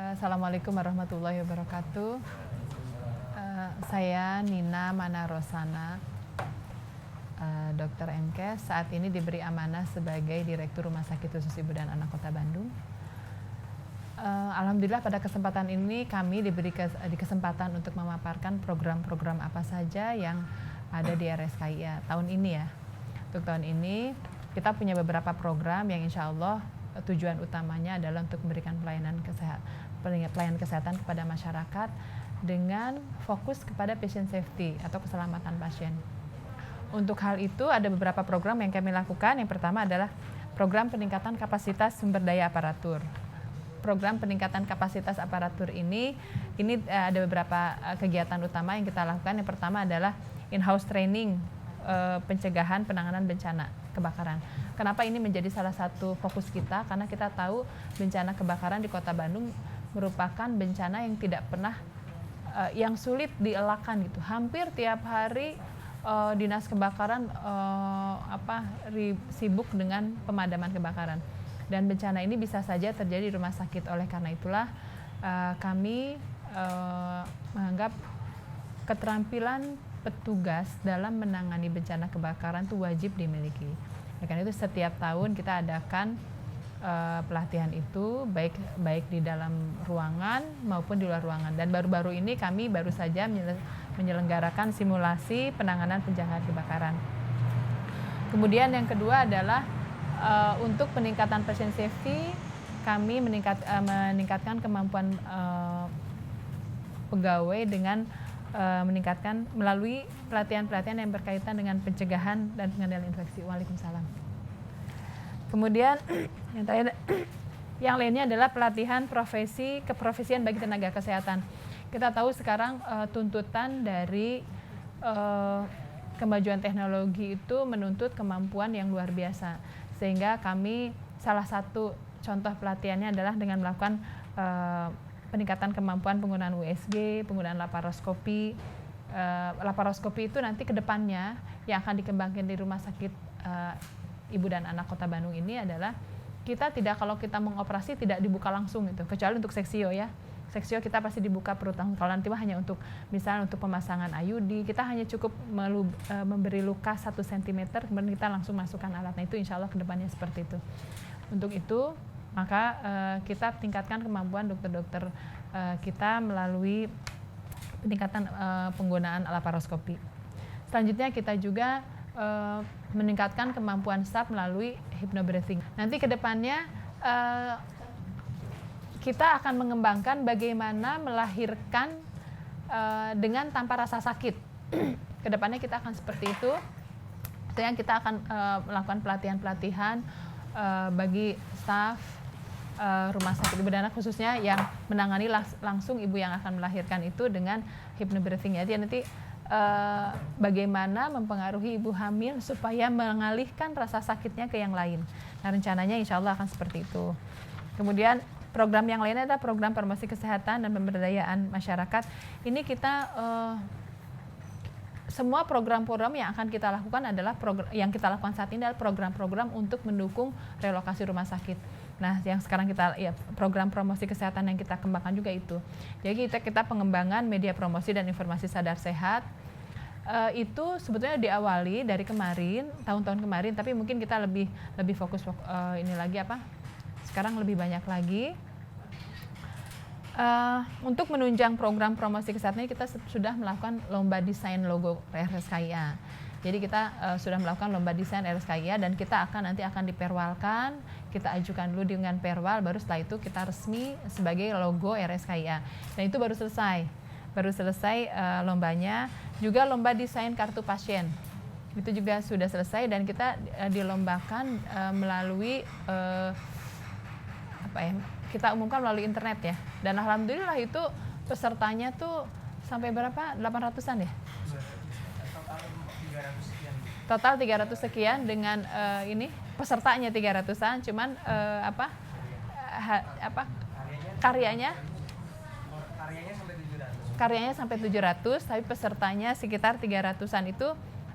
Assalamualaikum warahmatullahi wabarakatuh. Saya Nina Manarosana, Dr. Menkes, saat ini diberi amanah sebagai Direktur Rumah Sakit Khusus Ibu dan Anak Kota Bandung. Alhamdulillah pada kesempatan ini kami diberi kesempatan untuk memaparkan program-program apa saja yang ada di RSKIA tahun ini ya. Untuk tahun ini kita punya beberapa program yang insya Allah tujuan utamanya adalah untuk memberikan pelayanan kesehatan kepada masyarakat dengan fokus kepada patient safety atau keselamatan pasien. Untuk hal itu ada beberapa program yang kami lakukan. Yang pertama adalah program peningkatan kapasitas sumber daya aparatur. Program peningkatan kapasitas aparatur ini ada beberapa kegiatan utama yang kita lakukan. Yang pertama adalah in-house training pencegahan penanganan bencana kebakaran. Kenapa ini menjadi salah satu fokus kita? Karena kita tahu bencana kebakaran di Kota Bandung merupakan bencana yang tidak pernah yang sulit dielakkan gitu. Hampir tiap hari dinas kebakaran sibuk dengan pemadaman kebakaran. Dan bencana ini bisa saja terjadi di rumah sakit. Oleh karena itulah kami menganggap keterampilan petugas dalam menangani bencana kebakaran itu wajib dimiliki. Oleh karena itu setiap tahun kita adakan pelatihan itu baik di dalam ruangan maupun di luar ruangan. Dan baru-baru ini kami baru saja menyelenggarakan simulasi penanganan bencana kebakaran. Kemudian yang kedua adalah untuk peningkatan patient safety, kami meningkatkan kemampuan pegawai dengan meningkatkan melalui pelatihan-pelatihan yang berkaitan dengan pencegahan dan pengendalian infeksi. Waalaikumsalam. Kemudian yang lainnya adalah pelatihan keprofesian bagi tenaga kesehatan. Kita tahu sekarang tuntutan dari kemajuan teknologi itu menuntut kemampuan yang luar biasa. Sehingga kami salah satu contoh pelatihannya adalah dengan melakukan peningkatan kemampuan penggunaan USG, penggunaan laparoskopi. Laparoskopi itu nanti ke depannya yang akan dikembangkan di Rumah Sakit Ibu dan Anak Kota Bandung ini adalah kalau kita mengoperasi tidak dibuka langsung itu, kecuali untuk seksio ya. Seksio kita pasti dibuka perut langsung. Kalau nanti hanya untuk misalnya untuk pemasangan IUD, kita hanya cukup memberi luka 1 cm, kemudian kita langsung masukkan alatnya. Itu insya Allah kedepannya seperti itu. Untuk itu maka kita tingkatkan kemampuan dokter-dokter kita melalui peningkatan penggunaan laparoskopi. Selanjutnya kita juga meningkatkan kemampuan staf melalui hypnobreathing. Nanti kedepannya kita akan mengembangkan bagaimana melahirkan dengan tanpa rasa sakit. Kedepannya kita akan seperti itu. Yang kita akan melakukan pelatihan-pelatihan bagi staf rumah sakit ibu dan anak khususnya yang menangani langsung ibu yang akan melahirkan itu dengan hypnobreathing. Jadi nanti bagaimana mempengaruhi ibu hamil supaya mengalihkan rasa sakitnya ke yang lain. Nah rencananya insya Allah akan seperti itu. Kemudian program yang lainnya adalah program promosi kesehatan dan pemberdayaan masyarakat. Ini kita semua program-program yang akan kita lakukan adalah yang kita lakukan saat ini adalah program-program untuk mendukung relokasi rumah sakit. Nah, yang sekarang program promosi kesehatan yang kita kembangkan juga itu. Jadi kita pengembangan media promosi dan informasi sadar sehat. Itu sebetulnya diawali dari tahun-tahun kemarin, tapi mungkin kita lebih fokus sekarang lebih banyak lagi. Untuk menunjang program promosi kesehatan ini kita sudah melakukan lomba desain logo RSKIA. Jadi kita sudah melakukan lomba desain RSKIA dan kita nanti akan diperwalkan, kita ajukan dulu dengan perwal, baru setelah itu kita resmi sebagai logo RSKIA. Dan itu baru selesai lombanya. Juga lomba desain kartu pasien itu juga sudah selesai dan kita dilombakan melalui kita umumkan melalui internet ya. Dan alhamdulillah itu pesertanya tuh sampai berapa? 800-an ya? Total 300 sekian dengan pesertanya 300-an, cuman karyanya sampai 700, tapi pesertanya sekitar 300-an itu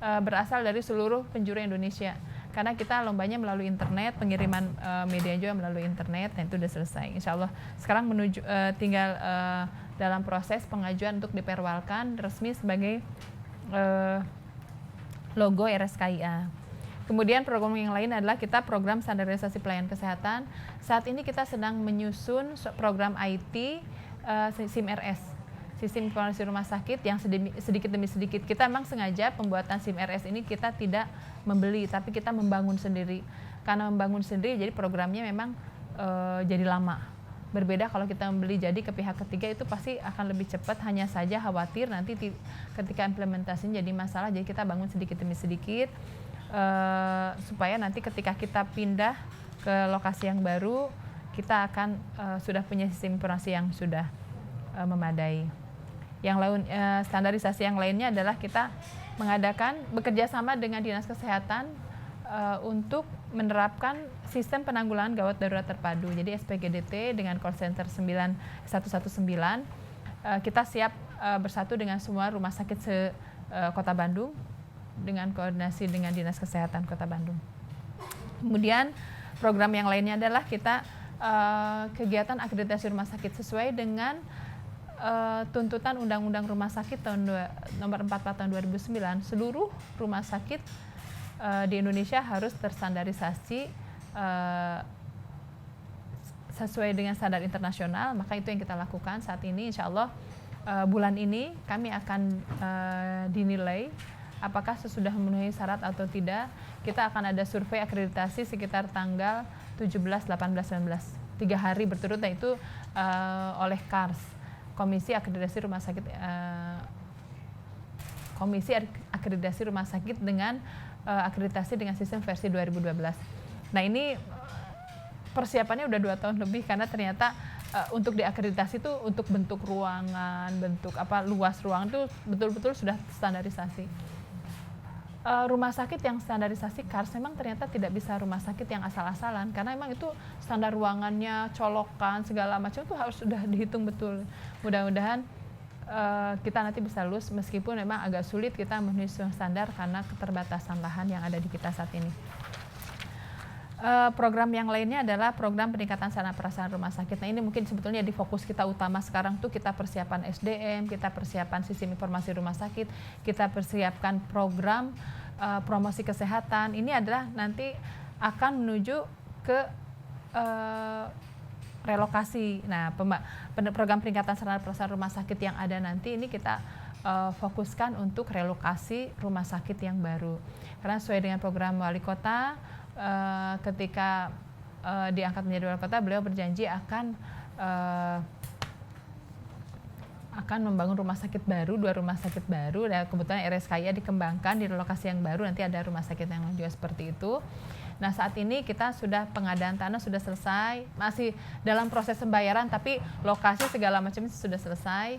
berasal dari seluruh penjuru Indonesia. karena kita lombanya melalui internet, pengiriman media juga melalui internet, dan itu udah selesai. Insya Allah sekarang menuju tinggal dalam proses pengajuan untuk diperwalkan resmi sebagai logo RSKIA. Kemudian program yang lain adalah kita program standarisasi pelayanan kesehatan. Saat ini kita sedang menyusun program IT SIM-RS, Sistem Informasi Rumah Sakit, yang sedikit demi sedikit. Kita memang sengaja pembuatan SIM-RS ini kita tidak membeli, tapi kita membangun sendiri. Karena membangun sendiri, jadi programnya memang jadi lama. Berbeda kalau kita membeli jadi ke pihak ketiga, itu pasti akan lebih cepat. Hanya saja khawatir nanti ketika implementasinya jadi masalah, jadi kita bangun sedikit demi sedikit. Supaya nanti ketika kita pindah ke lokasi yang baru, kita akan sudah punya sistem informasi yang sudah memadai. Yang lain, standarisasi yang lainnya adalah kita bekerja sama dengan Dinas Kesehatan untuk menerapkan sistem penanggulangan gawat darurat terpadu. Jadi SPGDT dengan call center 119, kita siap bersatu dengan semua rumah sakit Kota Bandung, dengan koordinasi dengan Dinas Kesehatan Kota Bandung. Kemudian program yang lainnya adalah kita kegiatan akreditasi rumah sakit sesuai dengan tuntutan Undang-Undang Rumah Sakit nomor 44 tahun 2009. Seluruh rumah sakit di Indonesia harus terstandarisasi sesuai dengan standar internasional. Maka itu yang kita lakukan saat ini. Insya Allah bulan ini kami akan dinilai apakah sesudah memenuhi syarat atau tidak. Kita akan ada survei akreditasi sekitar tanggal 17, 18, 19, 3 hari berturut, dan itu oleh KARS, Komisi Akreditasi Rumah Sakit, Komisi Akreditasi Rumah Sakit dengan akreditasi dengan sistem versi 2012. Nah, ini persiapannya udah 2 tahun lebih, karena ternyata untuk diakreditasi itu untuk bentuk ruangan, bentuk luas ruangan itu betul-betul sudah standarisasi. Rumah sakit yang standarisasi KARS memang ternyata tidak bisa rumah sakit yang asal-asalan, karena memang itu standar ruangannya, colokan, segala macam itu harus sudah dihitung betul. Mudah-mudahan kita nanti bisa lulus, meskipun memang agak sulit kita memenuhi standar karena keterbatasan lahan yang ada di kita saat ini. Program yang lainnya adalah program peningkatan sarana prasarana rumah sakit. Nah, ini mungkin sebetulnya di fokus kita utama sekarang tuh kita persiapan SDM, kita persiapan sistem informasi rumah sakit, kita persiapkan program promosi kesehatan. Ini adalah nanti akan menuju ke relokasi. Nah, program peningkatan sarana prasarana rumah sakit yang ada nanti ini kita fokuskan untuk relokasi rumah sakit yang baru. Karena sesuai dengan program wali kota, ketika diangkat menjadi wali kota, beliau berjanji akan membangun rumah sakit baru, 2 rumah sakit baru, dan kebetulan RSKIA dikembangkan di lokasi yang baru, nanti ada rumah sakit yang juga seperti itu. Nah, saat ini kita sudah pengadaan tanah sudah selesai, masih dalam proses pembayaran, tapi lokasi segala macam sudah selesai.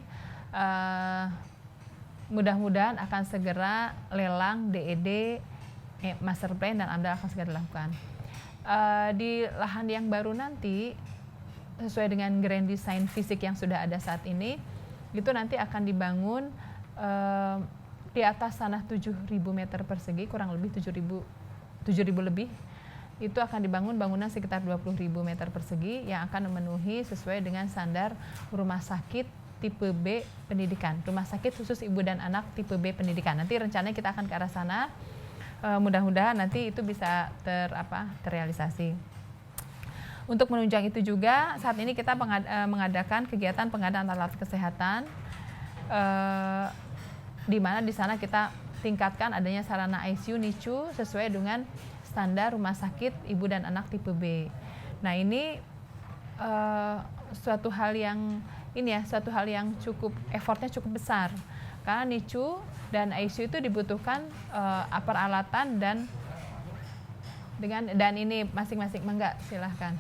Mudah-mudahan akan segera lelang DED, master plan, dan AMDAL akan segera dilakukan. Di lahan yang baru nanti, sesuai dengan grand design fisik yang sudah ada saat ini, itu nanti akan dibangun di atas tanah 7.000 meter persegi, kurang lebih 7.000 lebih. Itu akan dibangun bangunan sekitar 20.000 meter persegi yang akan memenuhi sesuai dengan standar rumah sakit tipe B pendidikan, rumah sakit khusus ibu dan anak tipe B pendidikan. Nanti rencananya kita akan ke arah sana. Mudah-mudahan nanti itu bisa terrealisasi. Untuk menunjang itu juga, saat ini kita mengadakan kegiatan pengadaan alat kesehatan, di mana di sana kita tingkatkan adanya sarana ICU, NICU sesuai dengan standar rumah sakit ibu dan anak tipe B. Nah, ini suatu hal yang cukup effortnya cukup besar, karena NICU dan ICU itu dibutuhkan peralatan dan ini masing-masing, silahkan.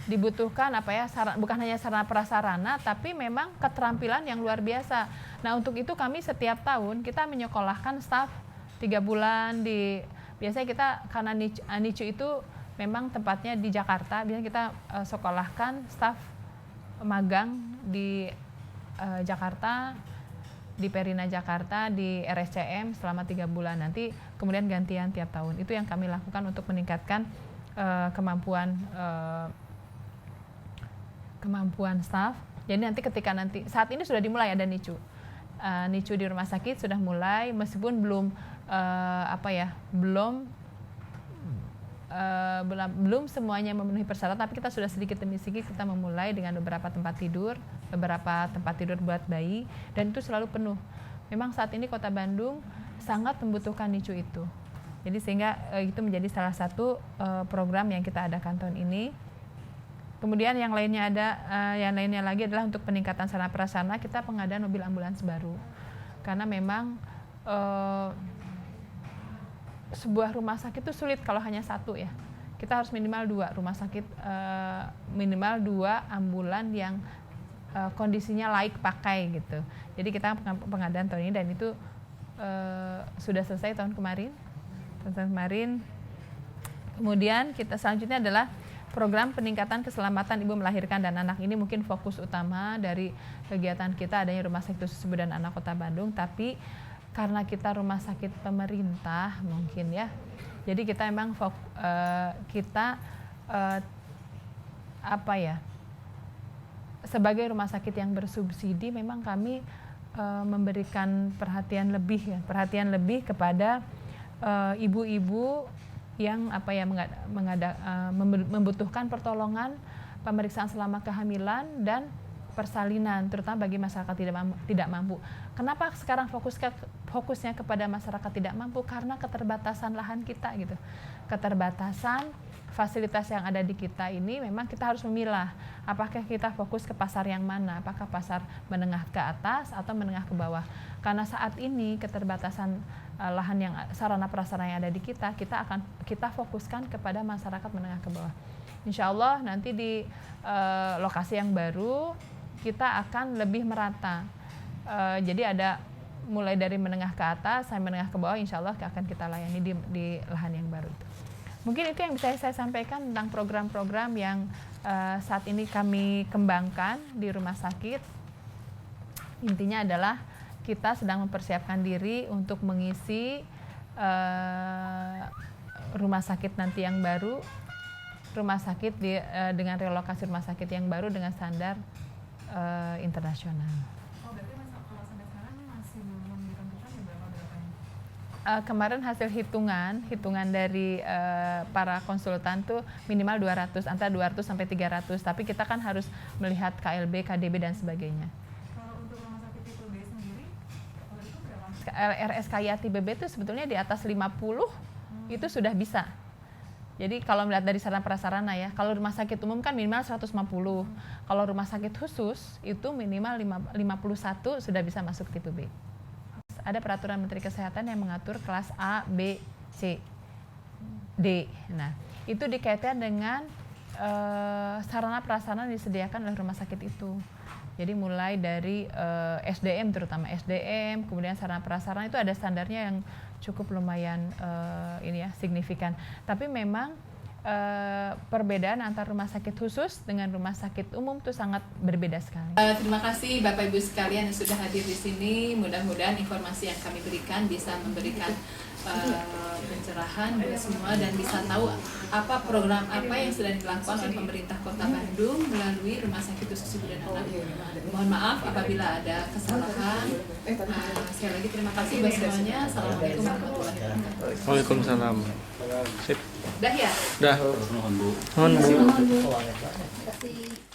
Dibutuhkan bukan hanya sarana prasarana, tapi memang keterampilan yang luar biasa. Nah, untuk itu kami setiap tahun kita menyekolahkan staf 3 bulan biasanya kita, karena NICU itu memang tempatnya di Jakarta, biasanya kita sekolahkan staf magang di Jakarta di Perina Jakarta di RSCM selama 3 bulan, nanti kemudian gantian tiap tahun. Itu yang kami lakukan untuk meningkatkan kemampuan staf. Jadi nanti ketika saat ini sudah dimulai ada NICU. NICU di rumah sakit sudah mulai, meskipun belum belum semuanya memenuhi persyaratan, tapi kita sudah sedikit demi sedikit kita memulai dengan beberapa tempat tidur buat bayi, dan itu selalu penuh. Memang saat ini Kota Bandung sangat membutuhkan NICU itu. Jadi sehingga itu menjadi salah satu program yang kita adakan tahun ini. Kemudian yang lainnya lagi adalah untuk peningkatan sarana prasarana, kita pengadaan mobil ambulans baru. Karena memang sebuah rumah sakit itu sulit kalau hanya satu ya. Kita harus minimal 2 rumah sakit, minimal 2 ambulan yang kondisinya layak pakai gitu. Jadi kita pengadaan tahun ini, dan itu sudah selesai tahun kemarin. Kemudian kita selanjutnya adalah program peningkatan keselamatan ibu melahirkan dan anak. Ini mungkin fokus utama dari kegiatan kita, adanya Rumah Sakit Khusus Ibu dan Anak Kota Bandung, tapi karena kita rumah sakit pemerintah mungkin ya, jadi kita memang sebagai rumah sakit yang bersubsidi, memang kami memberikan perhatian lebih kepada ibu-ibu yang membutuhkan pertolongan pemeriksaan selama kehamilan dan persalinan, terutama bagi masyarakat tidak mampu. Kenapa sekarang fokusnya kepada masyarakat tidak mampu? Karena keterbatasan lahan kita gitu. Keterbatasan fasilitas yang ada di kita ini, memang kita harus memilah. Apakah kita fokus ke pasar yang mana? Apakah pasar menengah ke atas atau menengah ke bawah? Karena saat ini keterbatasan lahan yang sarana prasarana yang ada di kita fokuskan kepada masyarakat menengah ke bawah. Insya Allah nanti di lokasi yang baru kita akan lebih merata. Jadi ada mulai dari menengah ke atas sampai menengah ke bawah, insya Allah akan kita layani di lahan yang baru itu. Mungkin itu yang bisa saya sampaikan tentang program-program yang saat ini kami kembangkan di rumah sakit. Intinya adalah kita sedang mempersiapkan diri untuk mengisi rumah sakit nanti yang baru, rumah sakit dengan relokasi rumah sakit yang baru dengan standar internasional. Oh, berarti kalau sampai sekarang masih belum ditentukan ya berapa-berapanya? Kemarin hasil hitungan dari para konsultan tuh minimal 200, antara 200 sampai 300, tapi kita kan harus melihat KLB, KDB dan sebagainya. Kalau untuk rumah sakit tipe B sendiri, kalau itu berapa? RSKIA tipe B itu sebetulnya di atas 50 itu sudah bisa. Jadi kalau melihat dari sarana prasarana ya, kalau rumah sakit umum kan minimal 150. Kalau rumah sakit khusus itu minimal 51 sudah bisa masuk tipe B. Ada peraturan Menteri Kesehatan yang mengatur kelas A, B, C, D. Nah, itu dikaitkan dengan sarana prasarana disediakan oleh rumah sakit itu. Jadi mulai dari SDM, terutama SDM, kemudian sarana prasarana itu ada standarnya yang cukup lumayan signifikan. Tapi memang perbedaan antara rumah sakit khusus dengan rumah sakit umum itu sangat berbeda sekali. Terima kasih Bapak Ibu sekalian yang sudah hadir di sini. Mudah-mudahan informasi yang kami berikan bisa memberikan pencerahan buat semua dan bisa tahu apa program apa yang sedang dilakukan oleh pemerintah Kota Bandung melalui Rumah Sakit Khusus Ibu dan Anak. Mohon maaf apabila ada kesalahan. Sekali lagi terima kasih buat semuanya. Assalamualaikum warahmatullahi wabarakatuh. Waalaikumsalam. Sip. Dah ya? Dah. Mohon Bu. Mohon Bu. Terima kasih.